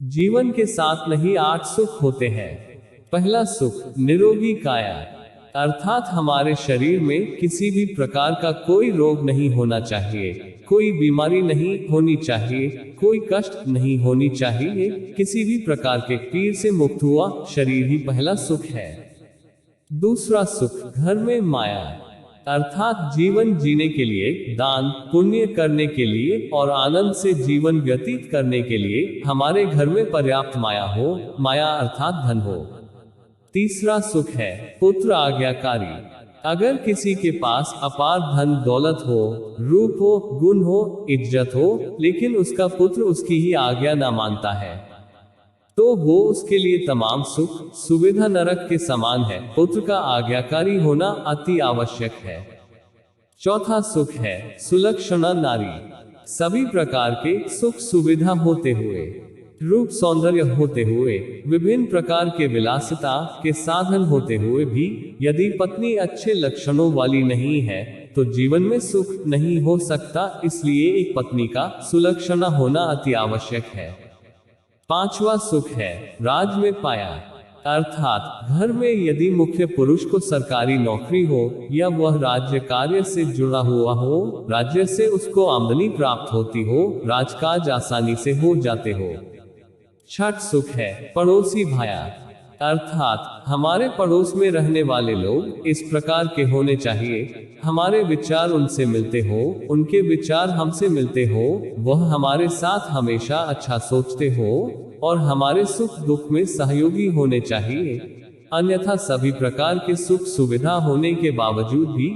जीवन के 7 नहीं 8 सुख होते हैं। पहला सुख, निरोगी काया, अर्थात हमारे शरीर में किसी भी प्रकार का कोई रोग नहीं होना चाहिए, कोई बीमारी नहीं होनी चाहिए, कोई कष्ट नहीं होनी चाहिए, किसी भी प्रकार के पीर से मुक्त हुआ शरीर ही पहला सुख है। दूसरा सुख, घर में माया, अर्थात जीवन जीने के लिए, दान पुण्य करने के लिए और आनंद से जीवन व्यतीत करने के लिए हमारे घर में पर्याप्त माया हो, माया अर्थात धन हो। तीसरा सुख है पुत्र आज्ञाकारी, अगर किसी के पास अपार धन दौलत हो, रूप हो, गुण हो, इज्जत हो, लेकिन उसका पुत्र उसकी ही आज्ञा ना मानता है, तो वो उसके लिए तमाम सुख सुविधा नरक के समान है। पुत्र का आज्ञाकारी होना अति आवश्यक है। चौथा सुख है सुलक्षणा नारी, सभी प्रकार के सुख सुविधा होते हुए, रूप सौंदर्य होते हुए, विभिन्न प्रकार के विलासिता के साधन होते हुए भी यदि पत्नी अच्छे लक्षणों वाली नहीं है तो जीवन में सुख नहीं हो सकता, इसलिए एक पत्नी का सुलक्षणा होना अति आवश्यक है। पांचवा सुख है राज में पाया, अर्थात घर में यदि मुख्य पुरुष को सरकारी नौकरी हो या वह राज्य कार्य से जुड़ा हुआ हो, राज्य से उसको आमदनी प्राप्त होती हो, राजकाज आसानी से हो जाते हो। छठ सुख है पड़ोसी भाया, अर्थात हमारे पड़ोस में रहने वाले लोग इस प्रकार के होने चाहिए, हमारे विचार उनसे मिलते हो, उनके विचार हमसे मिलते हो, वह हमारे साथ हमेशा अच्छा सोचते हो और हमारे सुख दुख में सहयोगी होने चाहिए। अन्यथा सभी प्रकार के सुख सुविधा होने के बावजूद भी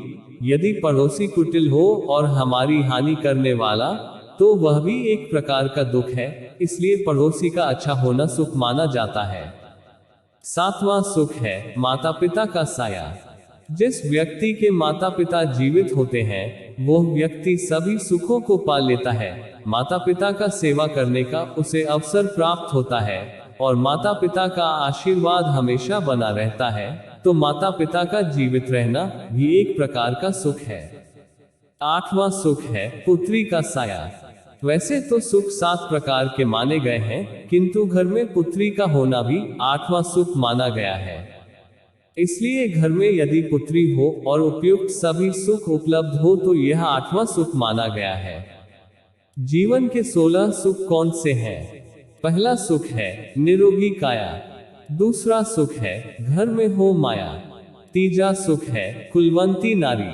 यदि पड़ोसी कुटिल हो और हमारी हानि करने वाला, तो वह भी एक प्रकार का दुख है, इसलिए पड़ोसी का अच्छा होना सुख माना जाता है। सातवां सुख है माता पिता का साया, जिस व्यक्ति के माता पिता जीवित होते हैं वो व्यक्ति सभी सुखों को पा लेता है। माता पिता का सेवा करने का उसे अवसर प्राप्त होता है और माता पिता का आशीर्वाद हमेशा बना रहता है, तो माता पिता का जीवित रहना भी एक प्रकार का सुख है। आठवां सुख है पुत्री का साया, वैसे तो सुख 7 प्रकार के माने गए हैं, किंतु घर में पुत्री का होना भी 8वां सुख माना गया है। इसलिए घर में यदि पुत्री हो और उपयुक्त सभी सुख उपलब्ध हो तो यह 8वां सुख माना गया है। जीवन के 16 सुख कौन से हैं? पहला सुख है निरोगी काया, दूसरा सुख है घर में हो माया, तीसरा सुख है कुलवंती नारी,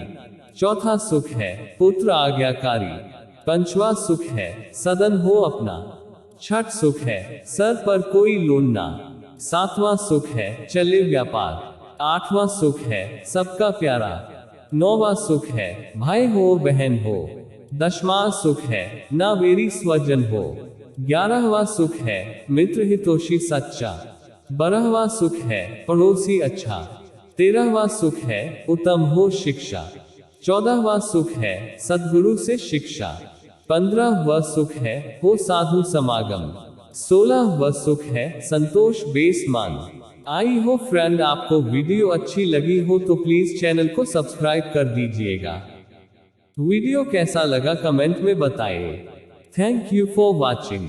चौथा सुख है पुत्र आज्ञाकारी, पंचवा सुख है सदन हो अपना, छठ सुख है सर पर कोई लोन ना, सातवां सुख है चले व्यापार, आठवां सुख है सबका प्यारा, नौवां सुख है भाई हो बहन हो, 10वां सुख है ना वेरी स्वजन हो, 11वां सुख है मित्र हितोषी सच्चा, 12वां सुख है पड़ोसी अच्छा, 13वां सुख है उत्तम हो शिक्षा, 14वां सुख है सद्गुरु से शिक्षा, 15वां सुख है हो साधु समागम, 16वां सुख है संतोष बेसमान। आई हो फ्रेंड, आपको वीडियो अच्छी लगी हो तो प्लीज चैनल को सब्सक्राइब कर दीजिएगा। वीडियो कैसा लगा कमेंट में बताइए। Thank you for watching.